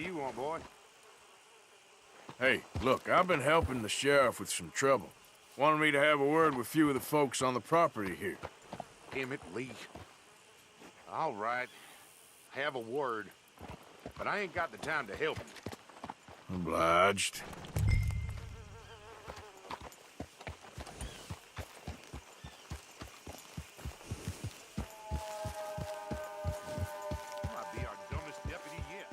you want, boy? Hey, look, I've been helping the sheriff with some trouble. Wanted me to have a word with a few of the folks on the property here. Emmett Lee. All right. Have a word. But I ain't got the time to help you. Obliged. You might be our dumbest deputy yet.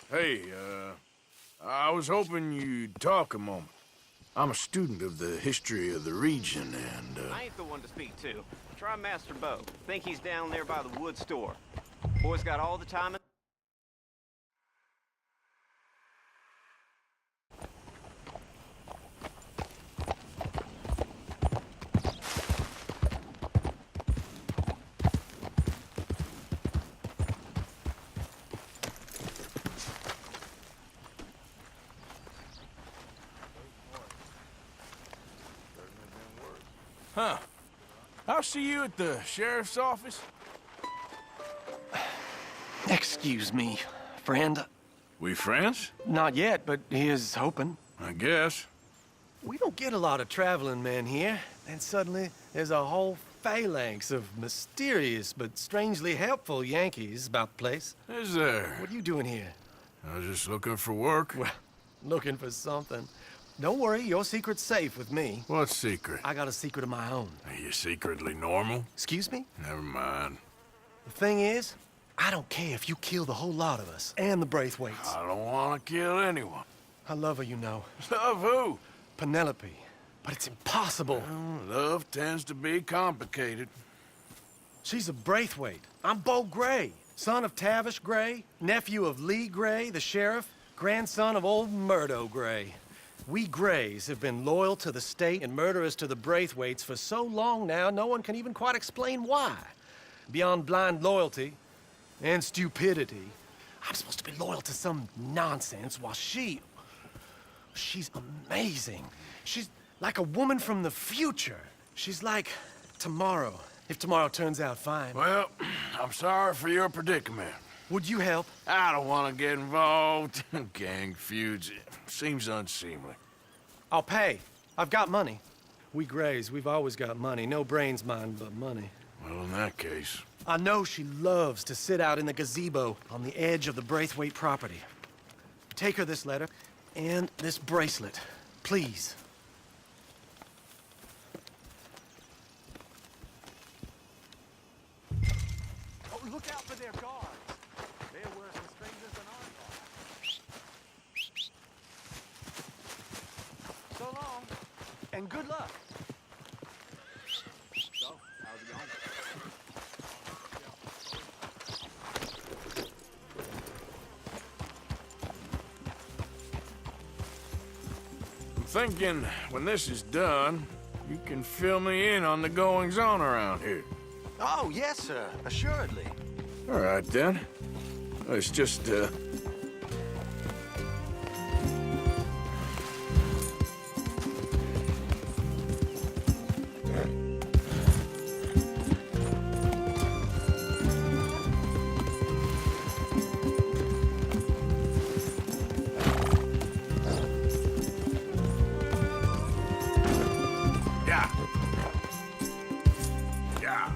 Hey, I was hoping you'd talk a moment. I'm a student of the history of the region, and, I ain't the one to speak to. Try Master Bo. Think he's down there by the wood store. Boy's got all the time in... Huh. I'll see you at the sheriff's office. Excuse me, friend. We friends? Not yet, but here's hoping. I guess. We don't get a lot of traveling men here, and suddenly there's a whole phalanx of mysterious but strangely helpful Yankees about the place. Is there? What are you doing here? I was just looking for work. Well, looking for something. Don't worry, your secret's safe with me. What secret? I got a secret of my own. Are you secretly normal? Excuse me? Never mind. The thing is, I don't care if you kill the whole lot of us, and the Braithwaites. I don't want to kill anyone. I love her, you know. Love who? Penelope. But it's impossible. Well, love tends to be complicated. She's a Braithwaite. I'm Bo Gray, son of Tavish Gray, nephew of Lee Gray, the sheriff, grandson of old Murdo Gray. We Grays have been loyal to the state and murderous to the Braithwaites for so long now, no one can even quite explain why. Beyond blind loyalty and stupidity, I'm supposed to be loyal to some nonsense while she's amazing. She's like a woman from the future. She's like tomorrow, if tomorrow turns out fine. Well, I'm sorry for your predicament. Would you help? I don't want to get involved. Gang feuds. Seems unseemly. I'll pay. I've got money. We Grays, we've always got money. No brains, mind, but money. Well, in that case... I know she loves to sit out in the gazebo on the edge of the Braithwaite property. Take her this letter and this bracelet, please. Oh, look out for their guards. They're worse than strangers than our guards. So long, and good luck. So, how's it going? I'm thinking when this is done, you can fill me in on the goings-on around here. Oh, yes, sir. Assuredly. All right, then. It's just, Yeah. Yeah.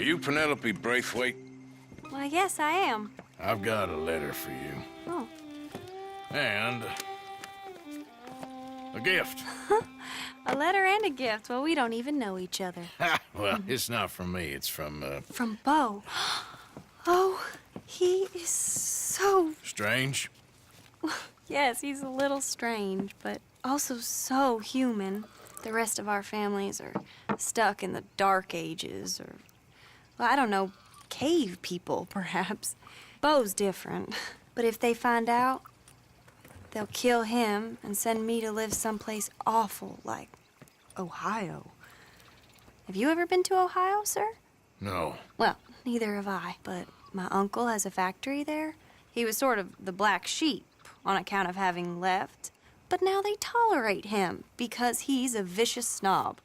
you Penelope Braithwaite? Why, yes, I am. I've got a letter for you. Oh. And a gift. A letter and a gift. Well, we don't even know each other. Well, it's not from me. It's from, From Bo. Oh, he is so... Strange? Yes, he's a little strange, but also so human. The rest of our families are stuck in the dark ages, or, well, I don't know, cave people, perhaps. Bo's different. But if they find out, they'll kill him and send me to live someplace awful like Ohio. Have you ever been to Ohio, sir? No. Well, neither have I, but my uncle has a factory there. He was sort of the black sheep on account of having left, but now they tolerate him because he's a vicious snob.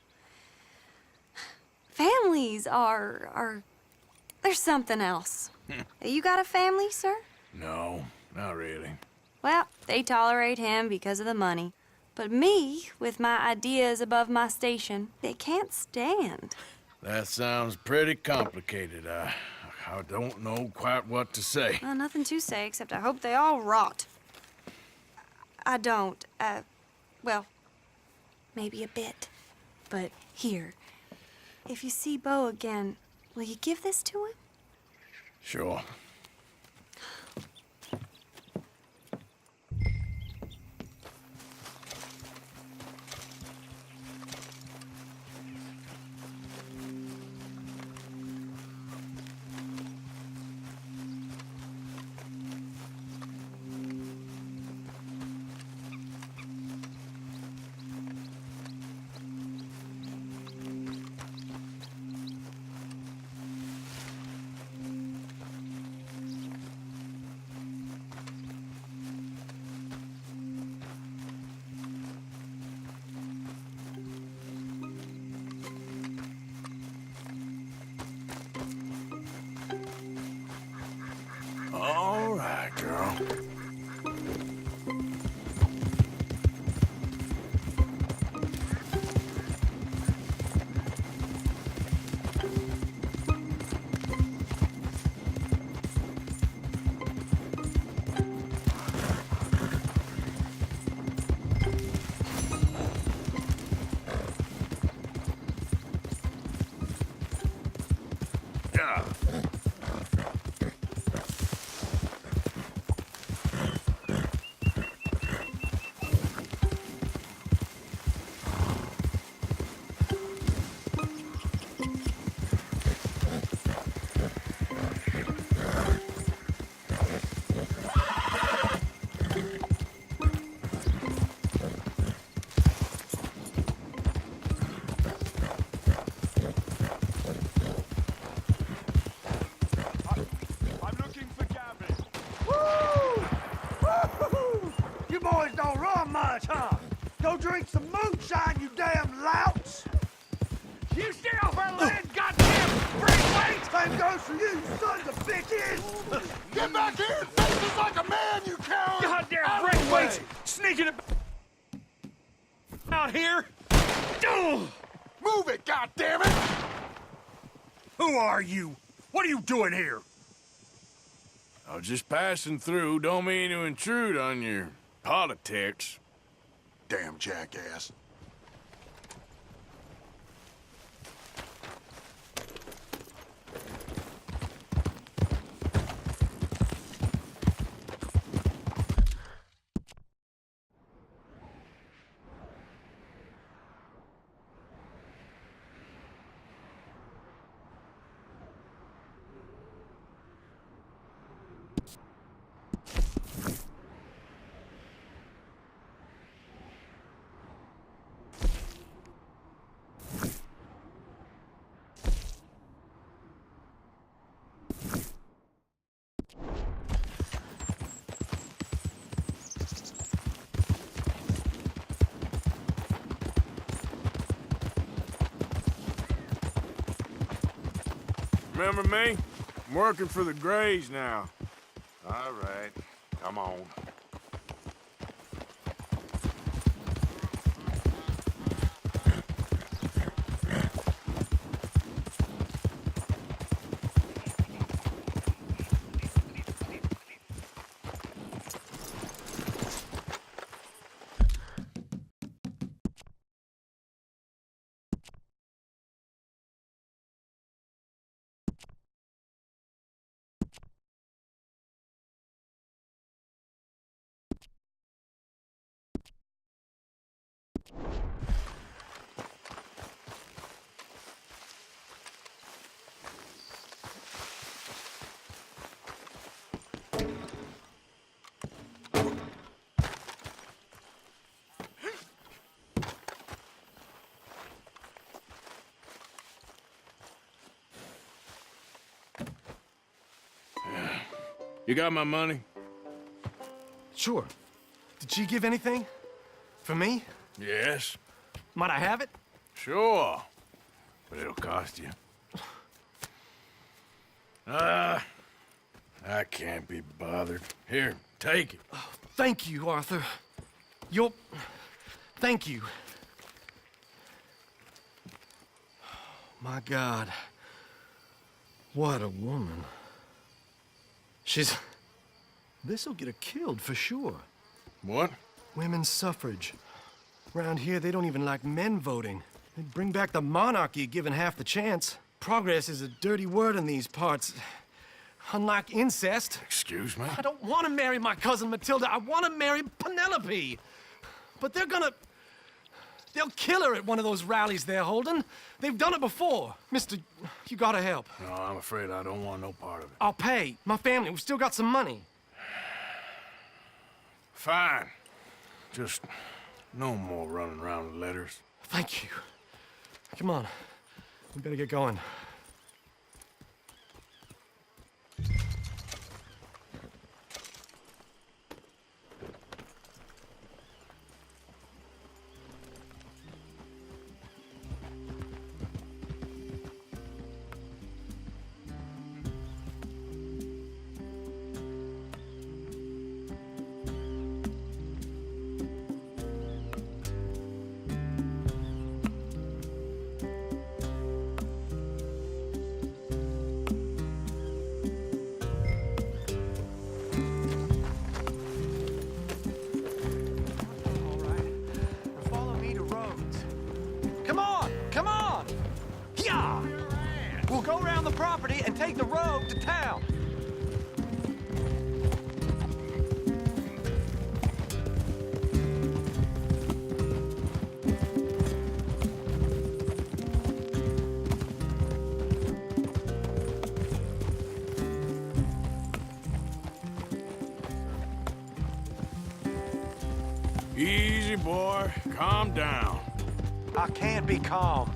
Families are there's something else. You got a family, sir? No, not really. Well, they tolerate him because of the money. But me, with my ideas above my station, they can't stand. That sounds pretty complicated. I don't know quite what to say. Well, nothing to say, except I hope they all rot. I don't, well, maybe a bit. But here, if you see Bo again, will you give this to him? Sure. All right, girl. Yeah. You boys don't run much, huh? Go drink some moonshine, you damn louts! You stay off our land, goddamn Braithwaite! Same goes for you, you sons of bitches! Get back here and face us like a man, you coward! Goddamn Out of the Braithwaite's way! sneaking out here! Move it, goddammit! Who are you? What are you doing here? I was just passing through. Don't mean to intrude on your politics. Damn jackass. Remember me? I'm working for the Grays now. All right, come on. You got my money? Sure. Did she give anything? For me? Yes. Might I have it? Sure. But it'll cost you. I can't be bothered. Here, take it. Oh, thank you, Arthur. Thank you. My God. What a woman. This'll get her killed for sure. What? Women's suffrage. Around here, they don't even like men voting. They'd bring back the monarchy given half the chance. Progress is a dirty word in these parts. Unlike incest. Excuse me? I don't want to marry my cousin Matilda. I want to marry Penelope. But they'll kill her at one of those rallies they're holding. They've done it before. Mister, you gotta help. No, I'm afraid I don't want no part of it. I'll pay. My family, we've still got some money. Fine. Just no more running around with letters. Thank you. Come on. We better get going. We'll go around the property and take the road to town. Easy, boy. Calm down. I can't be calm.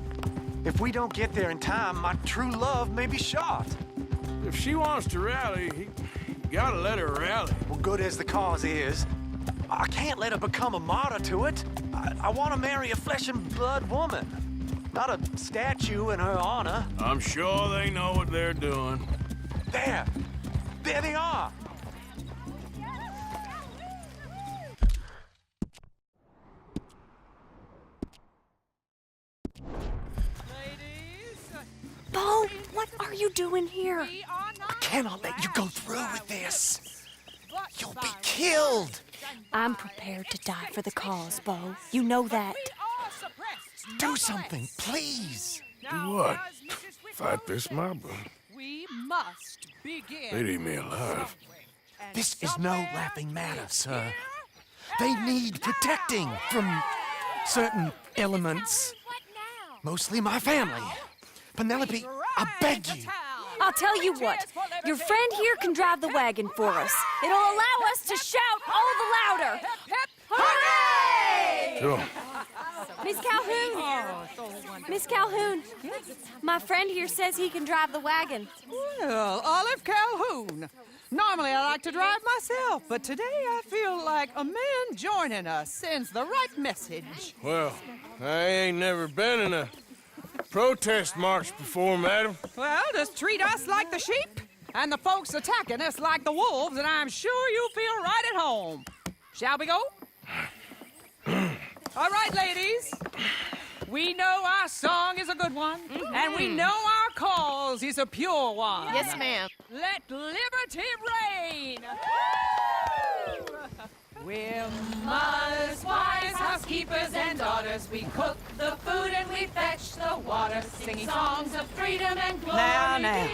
If we don't get there in time, my true love may be shot. If she wants to rally, you gotta let her rally. Well, good as the cause is, I can't let her become a martyr to it. I want to marry a flesh and blood woman, not a statue in her honor. I'm sure they know what they're doing. There they are. Bo, what are you doing here? I cannot let you go through with this. You'll be killed. I'm prepared to die for the cause, Bo. You know that. Do something, please. Do what? Fight this mob? We must begin. They'd eat me alive. This is no laughing matter, sir. They need protecting from certain elements. Mostly my family. Penelope, I beg you. I'll tell you what. Your friend here can drive the wagon for us. It'll allow us to shout all the louder. Hooray! Sure. Miss Calhoun. Miss Calhoun. My friend here says he can drive the wagon. Well, Olive Calhoun. Normally I like to drive myself, but today I feel like a man joining us sends the right message. Well, I ain't never been in a protest march before, madam. Well, just treat us like the sheep, and the folks attacking us like the wolves, and I'm sure you feel right at home. Shall we go? All right, ladies. We know our song is a good one, and we know our cause is a pure one. Yes, ma'am. Let liberty reign! We're mothers, wives, housekeepers, and daughters. We cook the food and we fetch the water, singing songs of freedom and glory. Now.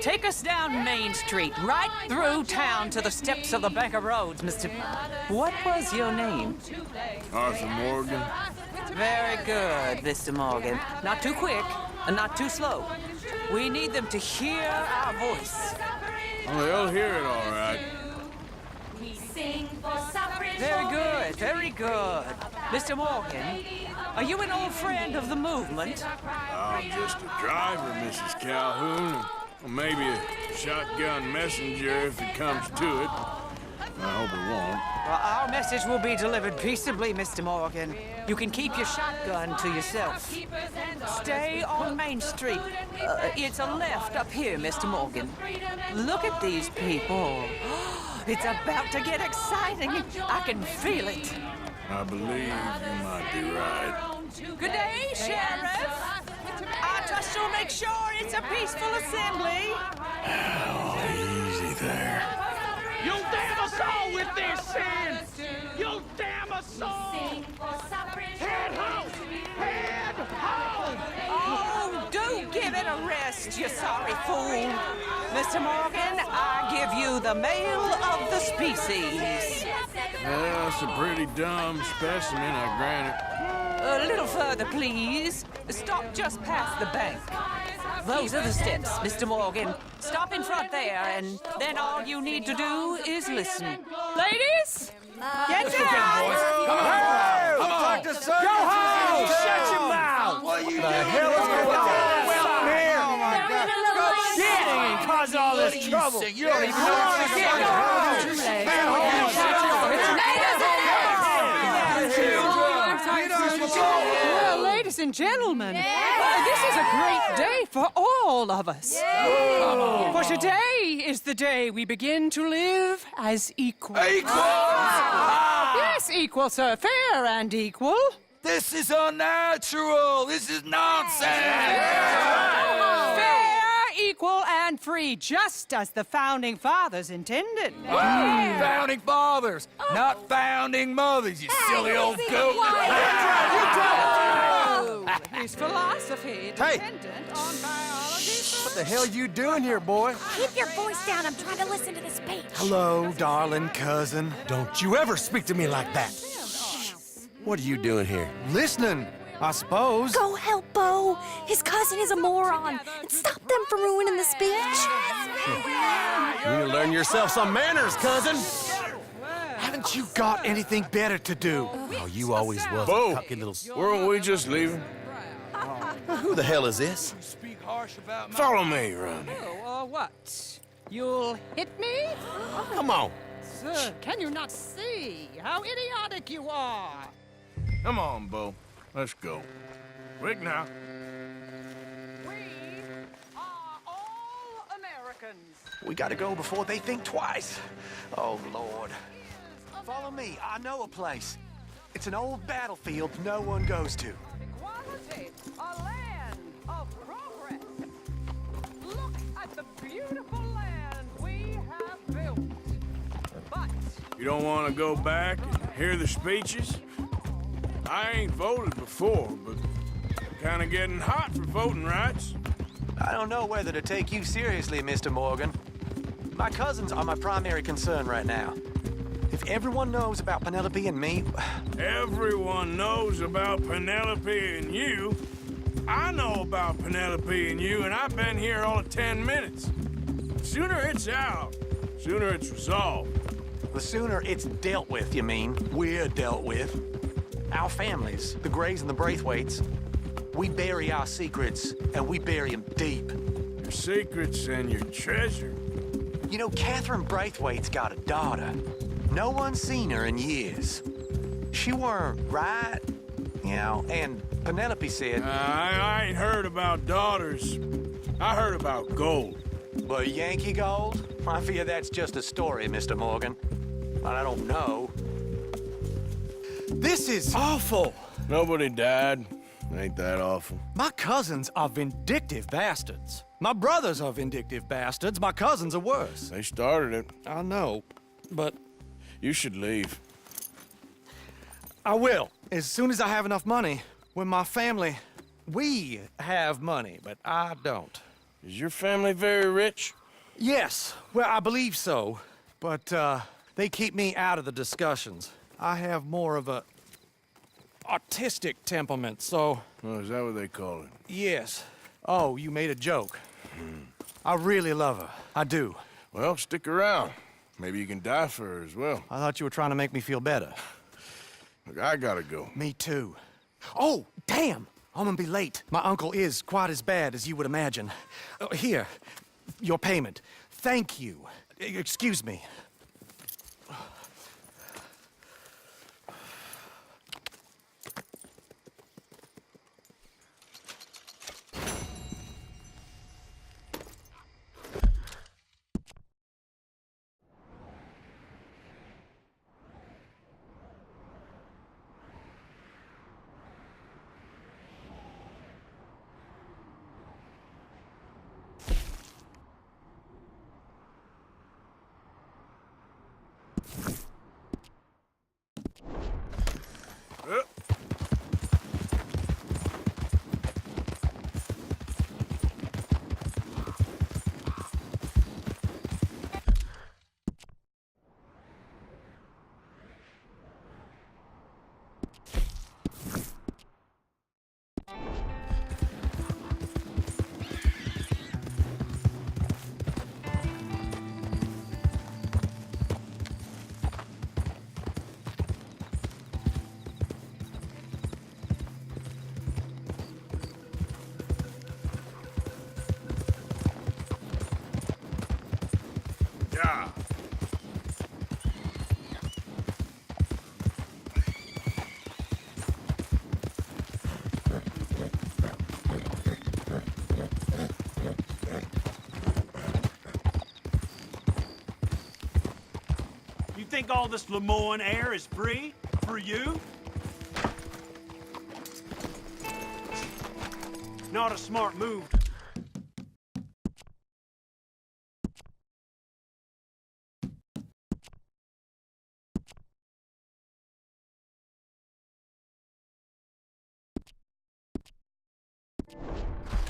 Take us down Main Street, right through town to the steps of the Bank of Rhodes, Mr. What was your name? Arthur Morgan. Very good, Mr. Morgan. Not too quick and not too slow. We need them to hear our voice. Oh, they'll hear it all right. We sing for suffrage. Very good, very good. Mr. Morgan, are you an old friend of the movement? I'm just a driver, Mrs. Calhoun. Or maybe a shotgun messenger if it comes to it. I hope it won't. Well, our message will be delivered peaceably, Mr. Morgan. You can keep your shotgun to yourself. Stay on Main Street. It's a left up here, Mr. Morgan. Look at these people. It's about to get exciting. I can feel it. I believe you might be right. Good day, Sheriff. I trust you'll make sure it's a peaceful assembly. Oh, easy there. You'll damn us all with this sin! You'll damn us all! Head home! Head home! Oh, do give it a rest, you sorry fool. Mr. Morgan, I give you the male of the species. Well, it's a pretty dumb specimen, I grant it. A little further, please. Stop just past the bank. Those are the steps, Mr. Morgan. Stop in front there, and then all you need to do is listen. Ladies, get down! Come on! Go home! Shut your mouth! What the hell is going on? Well, here! Oh, my God! Shit! Cause all this trouble! You don't even know what's going Well, ladies and gentlemen, this is a great day for all of us. For today is the day we begin to live as equals. Yes, equal, sir. Fair and equal. This is unnatural. This is nonsense. Fair, equal, and free, just as the Founding Fathers intended. Founding fathers, not founding mothers, you silly old goat. His philosophy dependent on biology. What the hell you doing here, boy? Keep your voice down. I'm trying to listen to the speech. Hello, darling cousin. Don't you ever speak to me like that. What are you doing here? Listening, I suppose. Go help Bo. His cousin is a moron. And stop them from ruining the speech. You need to learn yourself some manners, cousin. Haven't you got anything better to do? Oh, you always was Bo, a cocky little... weren't we just leaving? Who the hell is this? Follow me around here. What? You'll hit me? Come on. Sir, can you not see how idiotic you are? Come on, Bo. Let's go. Quick now. We are all Americans. We gotta go before they think twice. Oh, Lord. Follow me. I know a place. It's an old battlefield no one goes to. Equality, a land of progress. Look at the beautiful land we have built. But You don't want to go back and hear the speeches? I ain't voted before, but I'm kind of getting hot for voting rights. I don't know whether to take you seriously, Mr. Morgan. My cousins are my primary concern right now. If everyone knows about Penelope and me... Everyone knows about Penelope and you. I know about Penelope and you, and I've been here all of 10 minutes. Sooner it's out, sooner it's resolved. The sooner it's dealt with, you mean, we're dealt with. Our families, the Grays and the Braithwaites, we bury our secrets, and we bury them deep. Your secrets and your treasure. You know, Catherine Braithwaite's got a daughter. No one's seen her in years. She weren't right, you know, and Penelope said... I ain't heard about daughters. I heard about gold. But Yankee gold? I fear that's just a story, Mr. Morgan. But I don't know. This is awful. Nobody died. Ain't that awful? My cousins are vindictive bastards. My brothers are vindictive bastards. My cousins are worse. They started it. I know, but... You should leave. I will, as soon as I have enough money. When my family... We have money, but I don't. Is your family very rich? Yes, well, I believe so. But, they keep me out of the discussions. I have more of a... artistic temperament, so... Oh, is that what they call it? Yes. Oh, you made a joke. I really love her. I do. Well, stick around. Maybe you can die for her as well. I thought you were trying to make me feel better. Look, I gotta go. Me too. Oh, damn! I'm gonna be late. My uncle is quite as bad as you would imagine. Here, your payment. Thank you. Excuse me. Yeah. You think all this Lemoyne air is free for you? Not a smart move.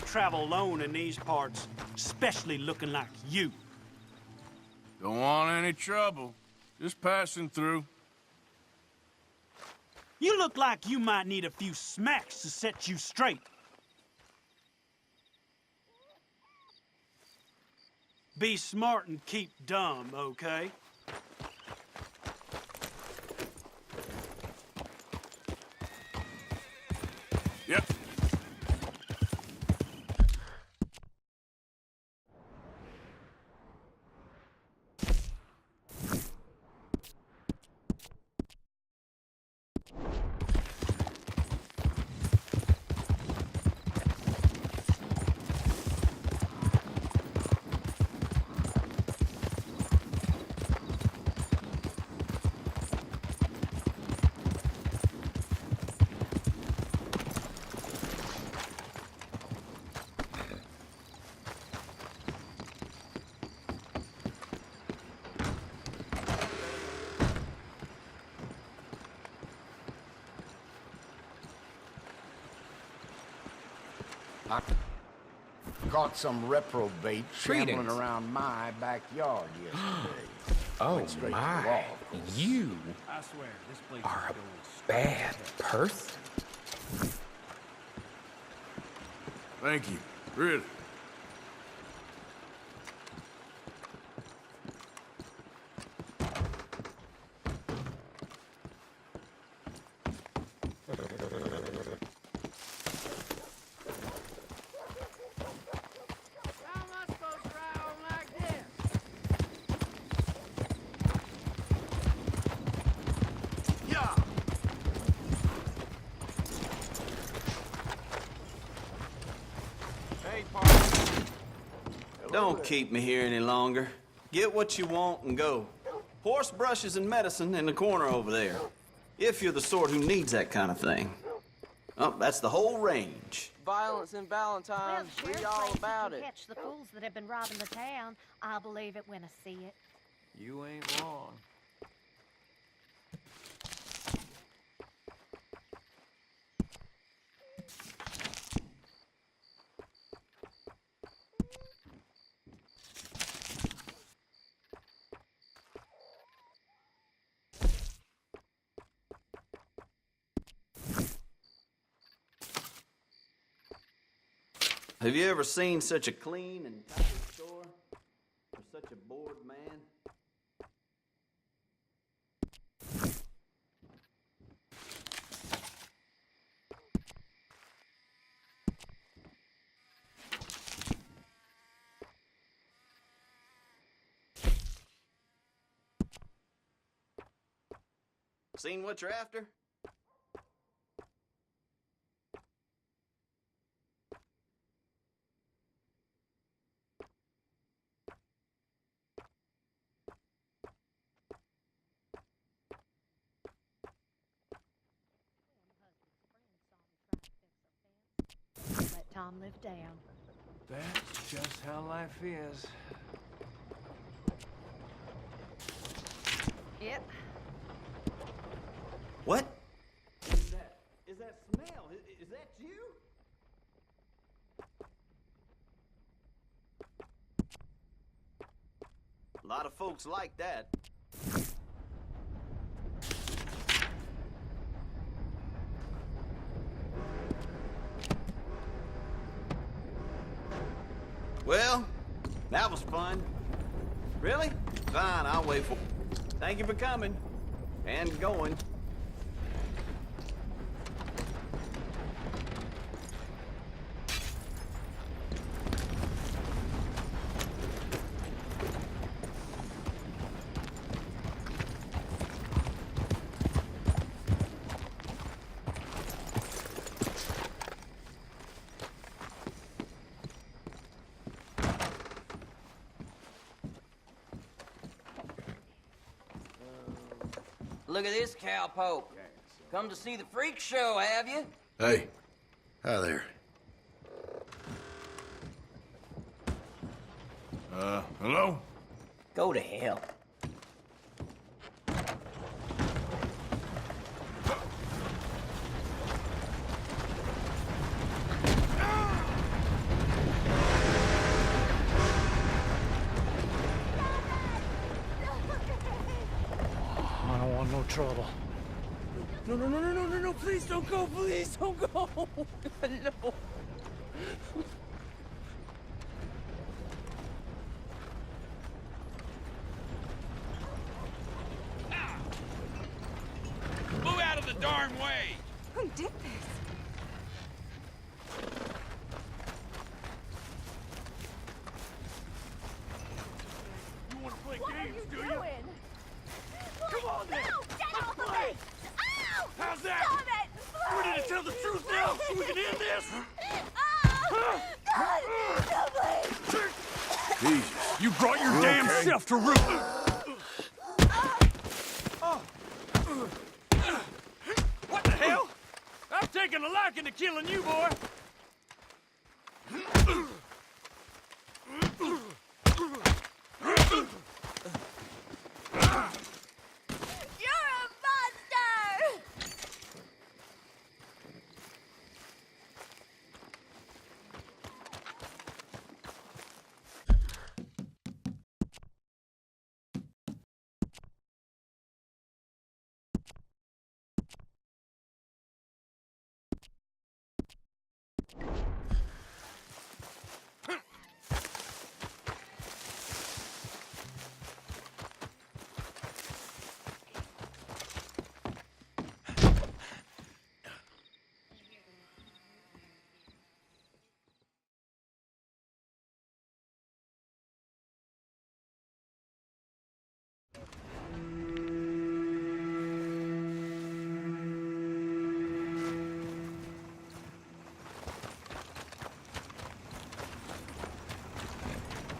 Travel alone in these parts, especially looking like you. Don't want any trouble. Just passing through. You look like you might need a few smacks to set you straight. Be smart and keep dumb, okay? Yep. I caught some reprobate shambling around my backyard yesterday. Oh Went straight to my, law. you I swear, this place are is a bad person. Thank you. Really. Don't keep me here any longer. Get what you want and go. Horse brushes and medicine in the corner over there. If you're the sort who needs that kind of thing. Oh, that's the whole range. Violence in Valentine, Well, read all about it. Catch the fools that have been robbing the town. I'll believe it when I see it. You ain't wrong. Have you ever seen such a clean and tidy store? Or such a bored man? Seen what you're after? Let Tom live down. That's just how life is. Yep. What? Is that smell? Is that you? A lot of folks like that. Well, that was fun. Really? Fine, I'll wait for... Thank you for coming. And going. Look at this cowpoke. Come to see the freak show, have you? Hey. Hi there. Hello? Go to hell. I don't want no trouble. No, please don't go, please don't go. No. Move out of the darn way. Who did this? You want to play What games, are do you you? doing? Come on, then. No, get off of me! Ow! How's that? Stop it! You ready to tell the truth now so we can end this? Oh! God! No, please! Jesus. You brought your damn self to ruin. What the hell? I'm taking a liking to killing you, boy. You're a monster!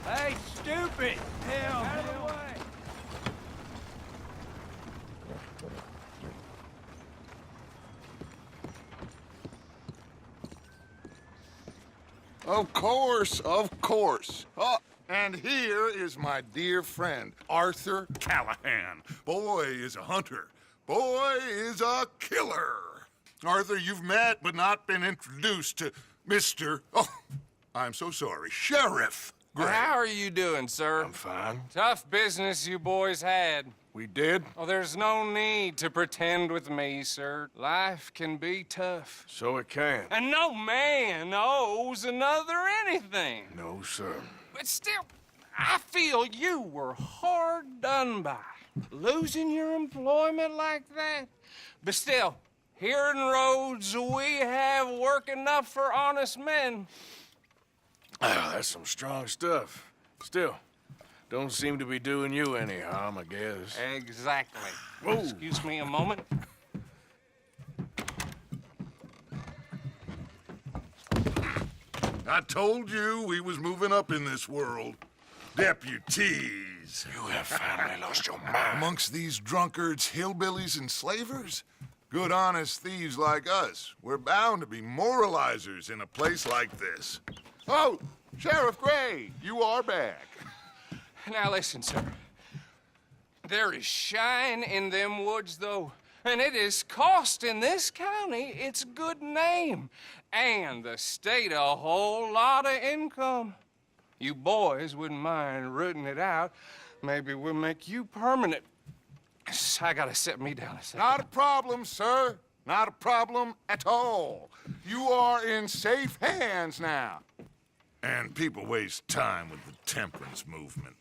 Hey, stupid! Hell, out of the way! Of course, of course. Oh, and here is my dear friend, Arthur Callahan. Boy is a hunter. Boy is a killer. Arthur, you've met but not been introduced to Mr. Oh, I'm so sorry, Sheriff Gray. How are you doing, sir? I'm fine. Tough business you boys had. We did? Oh, there's no need to pretend with me, sir. Life can be tough. So it can. And no man owes another anything. No, sir. But still, I feel you were hard done by. Losing your employment like that. But still, here in Rhodes, we have work enough for honest men. Ah, that's some strong stuff. Still, Don't seem to be doing you any harm, I guess. Exactly. Whoa. Excuse me a moment. I told you we was moving up in this world. Deputies. You have finally lost your mind. Amongst these drunkards, hillbillies, and slavers? Good, honest thieves like us. We're bound to be moralizers in a place like this. Oh, Sheriff Gray, you are back. Now listen, sir. There is shine in them woods, though, and it is costing this county its good name and the state a whole lot of income. You boys wouldn't mind rooting it out. Maybe we'll make you permanent. I gotta sit me down a second. Not a problem, sir. Not a problem at all. You are in safe hands now. And people waste time with the temperance movement.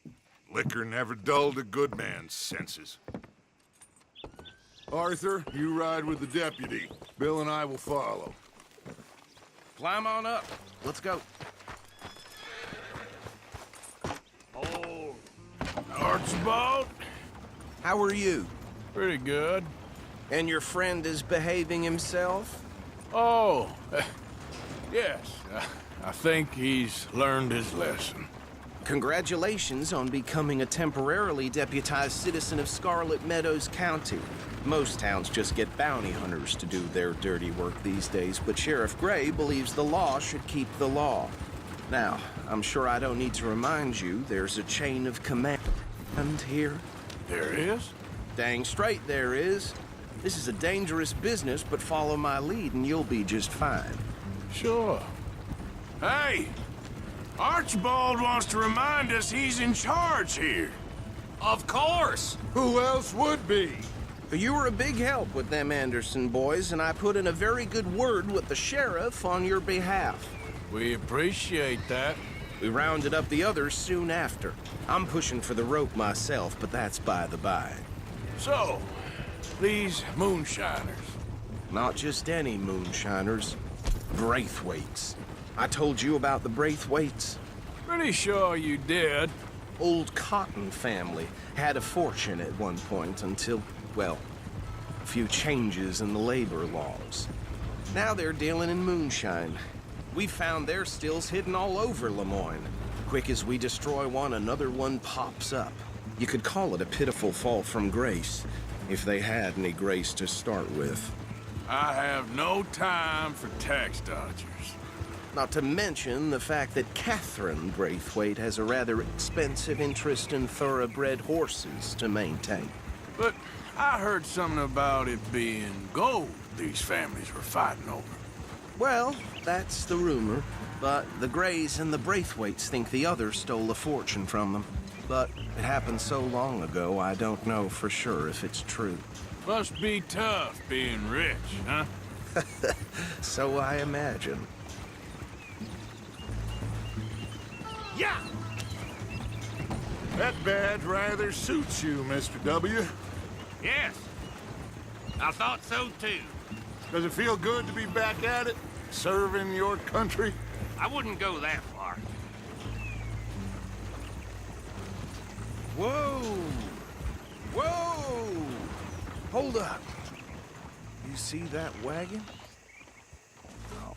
Liquor never dulled a good man's senses. Arthur, you ride with the deputy. Bill and I will follow. Climb on up. Let's go. Oh, Archibald? How are you? Pretty good. And your friend is behaving himself? Oh, yes. I think he's learned his lesson. Congratulations on becoming a temporarily deputized citizen of Scarlet Meadows County. Most towns just get bounty hunters to do their dirty work these days, but Sheriff Gray believes the law should keep the law. Now, I'm sure I don't need to remind you there's a chain of command here. There is? Dang straight there is. This is a dangerous business, but follow my lead and you'll be just fine. Sure. Hey! Archibald wants to remind us he's in charge here. Of course! Who else would be? You were a big help with them Anderson boys, and I put in a very good word with the sheriff on your behalf. We appreciate that. We rounded up the others soon after. I'm pushing for the rope myself, but that's by the by. So, these moonshiners. Not just any moonshiners. Braithwaites. I told you about the Braithwaites? Pretty sure you did. Old Cotton family had a fortune at one point until, well, a few changes in the labor laws. Now they're dealing in moonshine. We've found their stills hidden all over Lemoyne. Quick as we destroy one, another one pops up. You could call it a pitiful fall from grace, if they had any grace to start with. I have no time for tax dodgers. Not to mention the fact that Catherine Braithwaite has a rather expensive interest in thoroughbred horses to maintain. But I heard something about it being gold these families were fighting over. Well, that's the rumor. But the Grays and the Braithwaites think the other stole a fortune from them. But it happened so long ago, I don't know for sure if it's true. Must be tough being rich, huh? So I imagine. Yeah! That badge rather suits you, Mr. W. Yes. I thought so, too. Does it feel good to be back at it? Serving your country? I wouldn't go that far. Whoa! Whoa! Hold up. You see that wagon? Oh.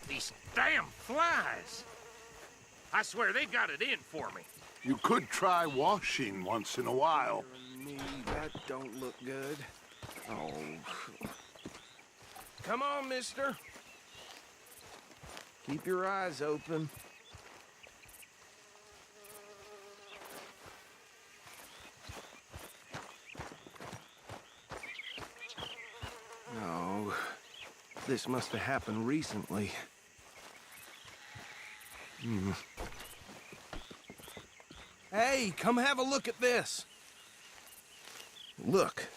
These damn flies. I swear they got it in for me. You could try washing once in a while. Me, that don't look good. Oh. Come on, mister. Keep your eyes open. No. This must have happened recently. Hey, come have a look at this. Look,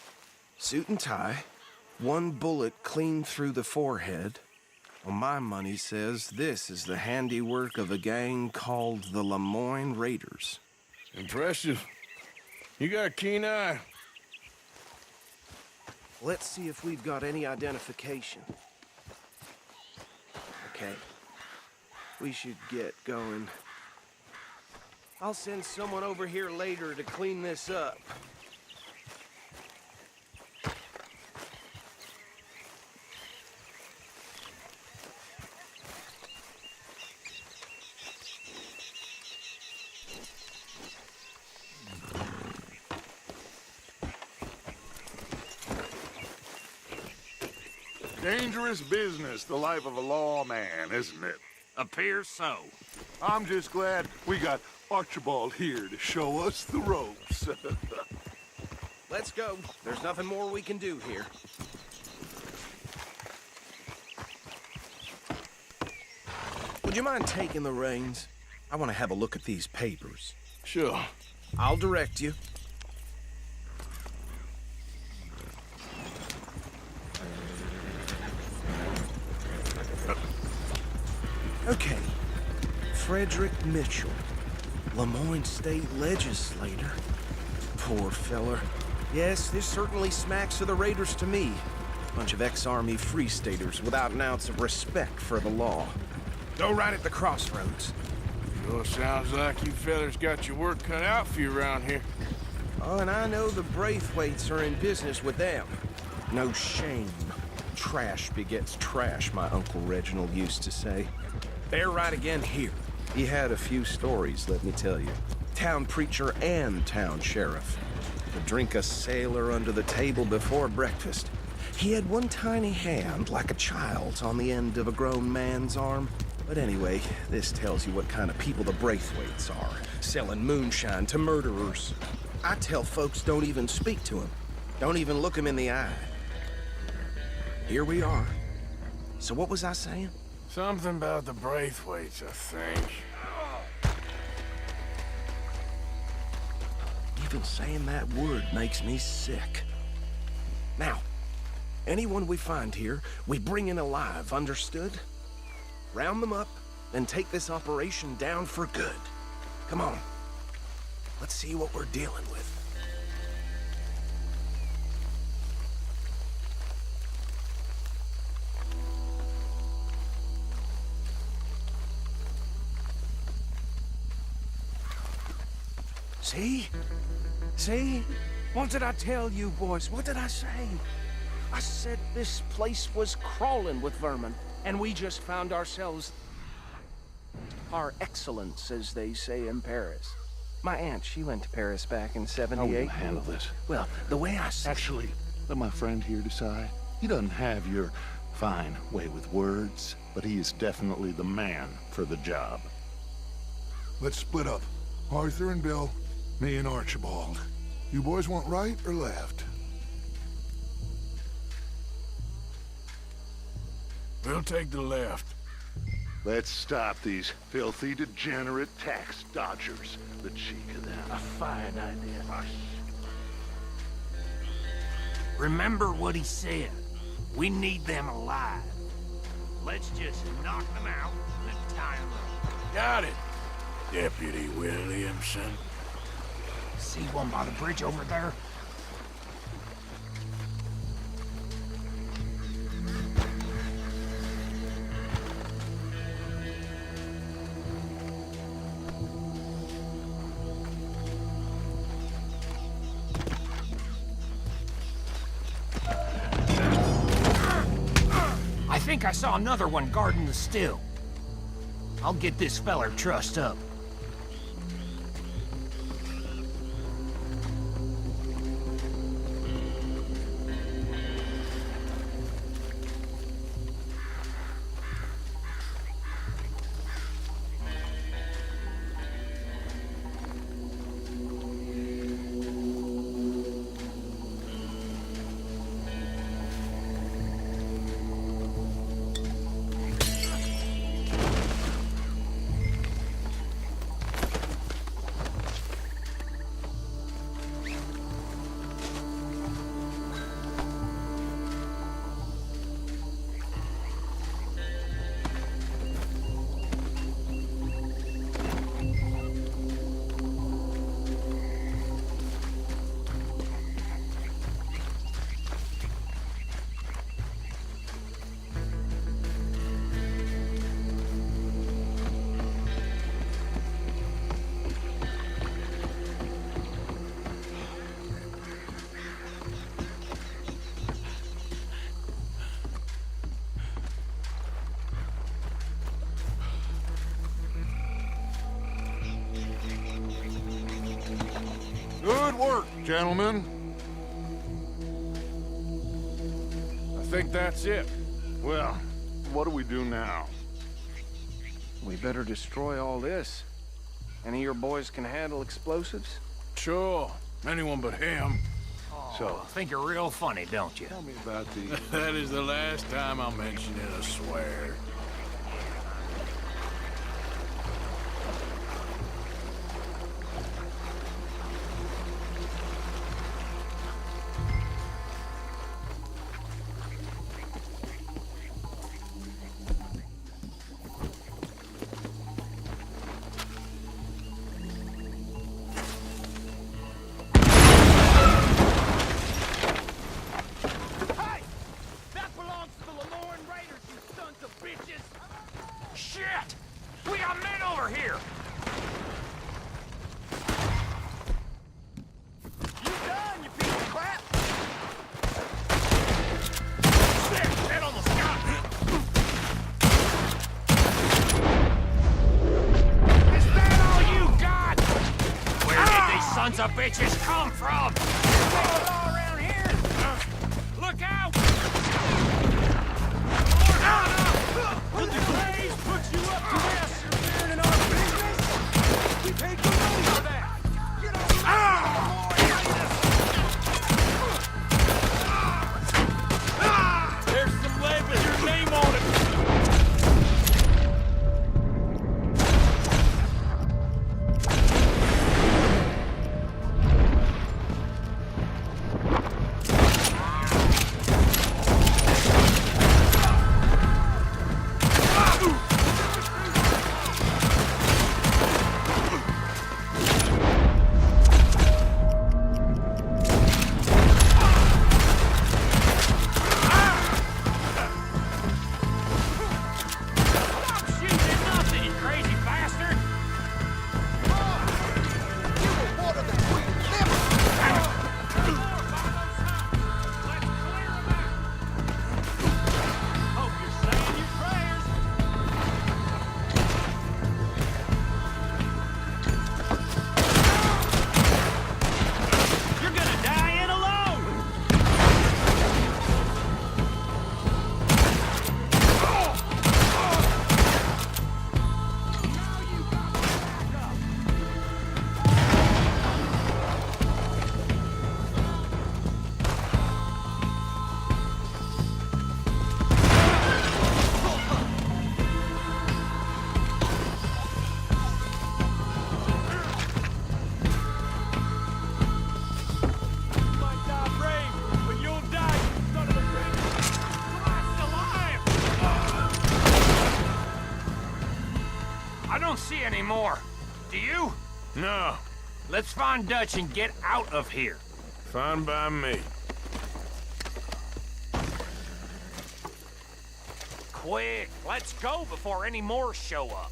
suit and tie, one bullet clean through the forehead. Well, my money says this is the handiwork of a gang called the Lemoyne Raiders. Impressive. You got a keen eye. Let's see if we've got any identification. Okay. We should get going. I'll send someone over here later to clean this up. Dangerous business, the life of a lawman, isn't it? Appears so. I'm just glad we got Archibald here to show us the ropes. Let's go. There's nothing more we can do here. Would you mind taking the reins? I want to have a look at these papers. Sure. I'll direct you. Okay. Frederick Mitchell, Lemoyne State Legislator. Poor feller. Yes, this certainly smacks of the Raiders to me. Bunch of ex-Army Free Staters without an ounce of respect for the law. Go right at the crossroads. Sure sounds like you fellas got your work cut out for you around here. Oh, and I know the Braithwaites are in business with them. No shame. Trash begets trash, my Uncle Reginald used to say. They're right again here. He had a few stories, let me tell you. Town preacher and town sheriff. Could drink a sailor under the table before breakfast. He had one tiny hand, like a child's, on the end of a grown man's arm. But anyway, this tells you what kind of people the Braithwaites are. Selling moonshine to murderers. I tell folks don't even speak to him. Don't even look him in the eye. Here we are. So what was I saying? Something about the Braithwaites, I think. Even saying that word makes me sick. Now, anyone we find here, we bring in alive, understood? Round them up, and take this operation down for good. Come on. Let's see what we're dealing with. See? See? What did I tell you, boys? What did I say? I said this place was crawling with vermin, and we just found ourselves par excellence, as they say in Paris. My aunt, she went to Paris back in '78. How will you handle this? Well, the way I said... Actually, let my friend here decide. He doesn't have your fine way with words, but he is definitely the man for the job. Let's split up. Arthur and Bill, me and Archibald. You boys want right or left? We'll take the left. Let's stop these filthy, degenerate tax dodgers. The cheek of them. A fine idea. Hush. Remember what he said. We need them alive. Let's just knock them out and tie them up. Got it, Deputy Williamson. See one by the bridge over there? I think I saw another one guarding the still. I'll get this feller trussed up. Good work, gentlemen. I think that's it. Well, what do we do now? We better destroy all this. Any of your boys can handle explosives? Sure. Anyone but him. So, think you're real funny, don't you? Tell me about the... That is the last time I'll mention it, I swear. Shit! We got men over here! You done, you piece of crap? Shit! That almost got me! Is that all you got? Where did these sons of bitches come from? They're all around here! Look out! Will the Grays put you up to this? You're in our business? We paid good money for that. You know, There's some lead with your name on it. I don't see any more. Do you? No. Let's find Dutch and get out of here. Fine by me. Quick, let's go before any more show up.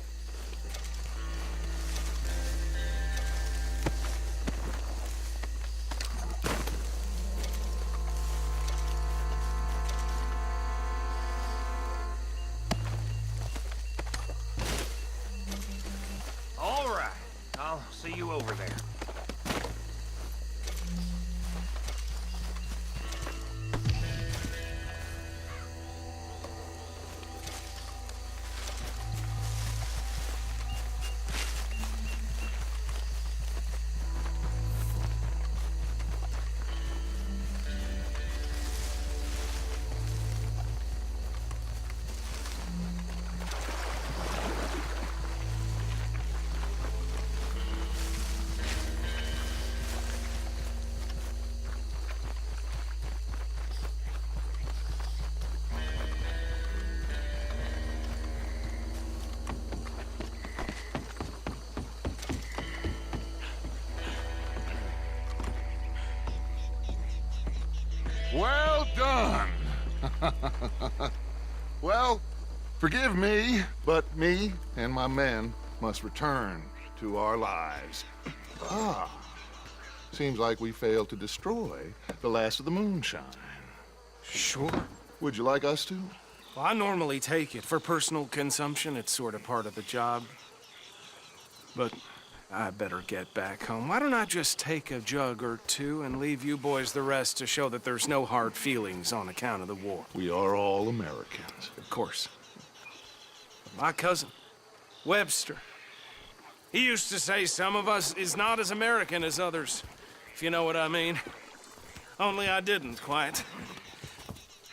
All right, I'll see you over there. Well done. Well, forgive me, but me and my men must return to our lives. Ah, seems like we failed to destroy the last of the moonshine. Sure. Would you like us to? Well, I normally take it. For personal consumption, it's sort of part of the job. But I better get back home. Why don't I just take a jug or two and leave you boys the rest to show that there's no hard feelings on account of the war? We are all Americans. Of course. My cousin, Webster, he used to say some of us is not as American as others, if you know what I mean. Only I didn't quite.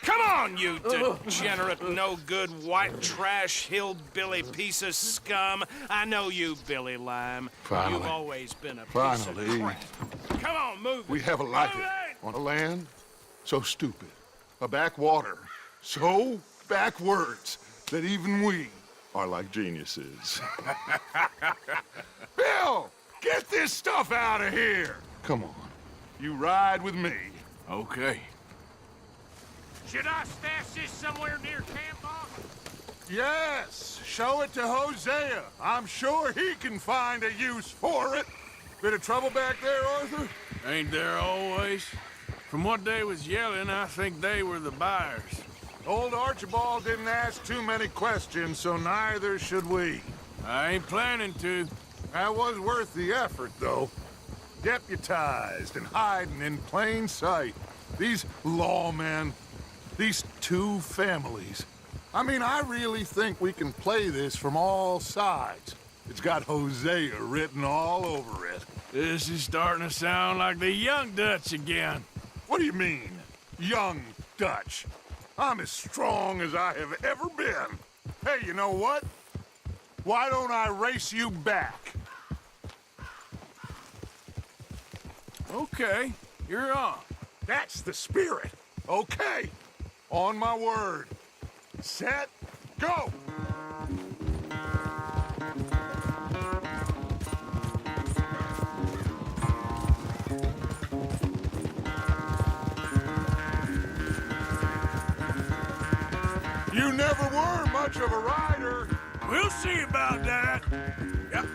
Come on, you degenerate, no-good, white trash, hillbilly piece of scum. I know you, Billy Lime. Finally. You've always been a piece Finally. of crap. Come on, move it. We have a life on a land so stupid, a backwater so backwards that even we are like geniuses. Bill, get this stuff out of here. Come on, you ride with me. Okay. Should I stash this somewhere near camp, boss? Yes, show it to Hosea. I'm sure he can find a use for it. Bit of trouble back there, Arthur? Ain't there always? From what they was yelling, I think they were the buyers. Old Archibald didn't ask too many questions, so neither should we. I ain't planning to. That was worth the effort, though. Deputized and hiding in plain sight. These lawmen, these two families. I mean, I really think we can play this from all sides. It's got Hosea written all over it. This is starting to sound like the Young Dutch again. What do you mean, Young Dutch? I'm as strong as I have ever been. Hey, you know what? Why don't I race you back? Okay, you're on. That's the spirit. Okay, on my word. Set, go! You never were much of a rider. We'll see about that. Yep.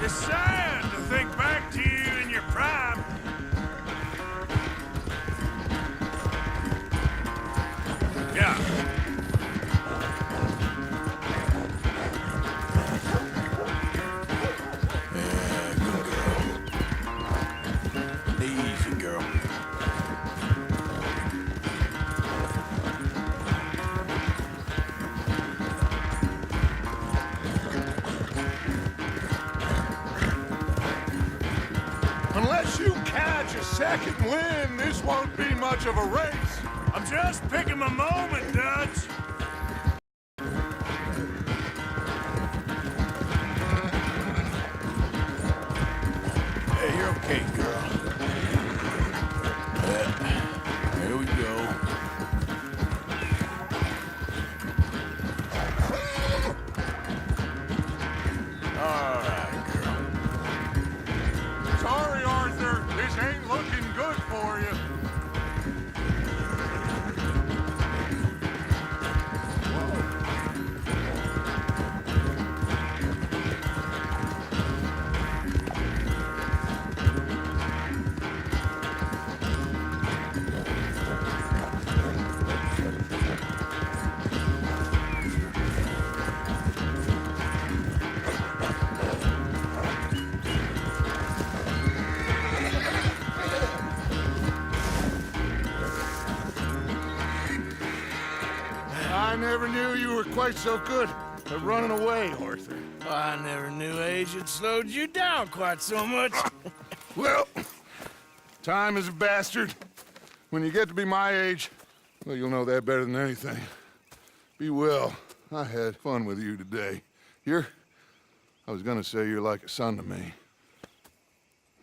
It's sad to think back to you in your prime. Yeah. Yeah, good girl. Easy, girl. Unless you catch a second wind, this won't be much of a race. I'm just picking my moment, Dutch. Hey, you're okay, girl. Here we go. All right, girl. Sorry, Arthur. This ain't looking good for you. I never knew you were quite so good at running away, Arthur. I never knew age had slowed you down quite so much. Well, time is a bastard. When you get to be my age, well, you'll know that better than anything. Be well. I had fun with you today. I was gonna say you're like a son to me,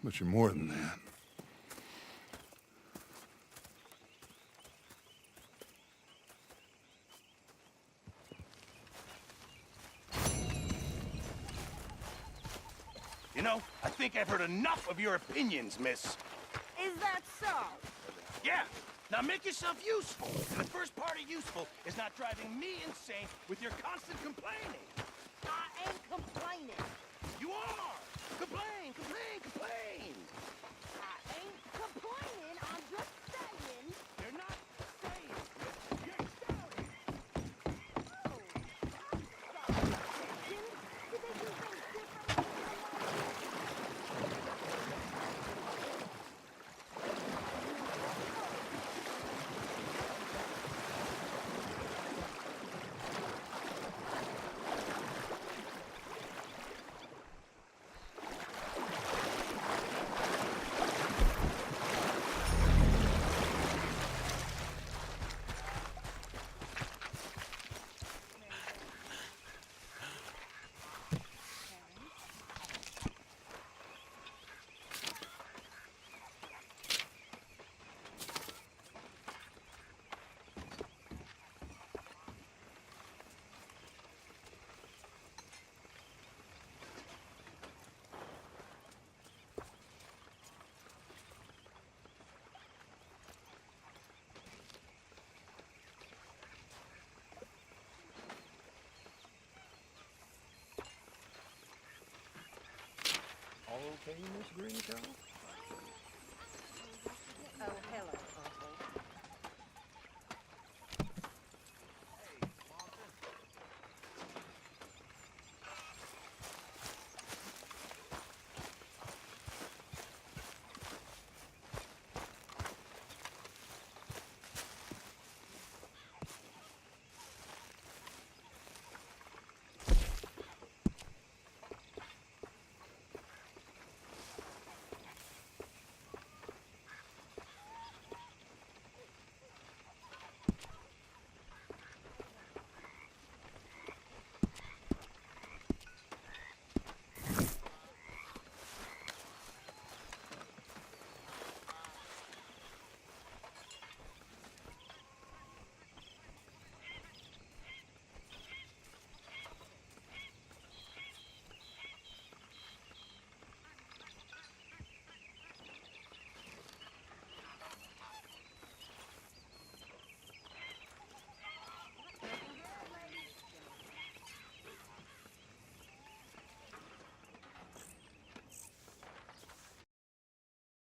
but you're more than that. You know, I think think I've heard enough of your opinions, miss. Is that so? Yeah. Now make yourself useful. And the first part of useful is not driving me insane with your constant complaining. I ain't complaining. You are! Complain, complain, complain! I ain't complaining. I'm just saying. You're not saying, miss. You're shouting. Oh, I'm sorry. Did they do things differently? All okay, Miss Greencoat?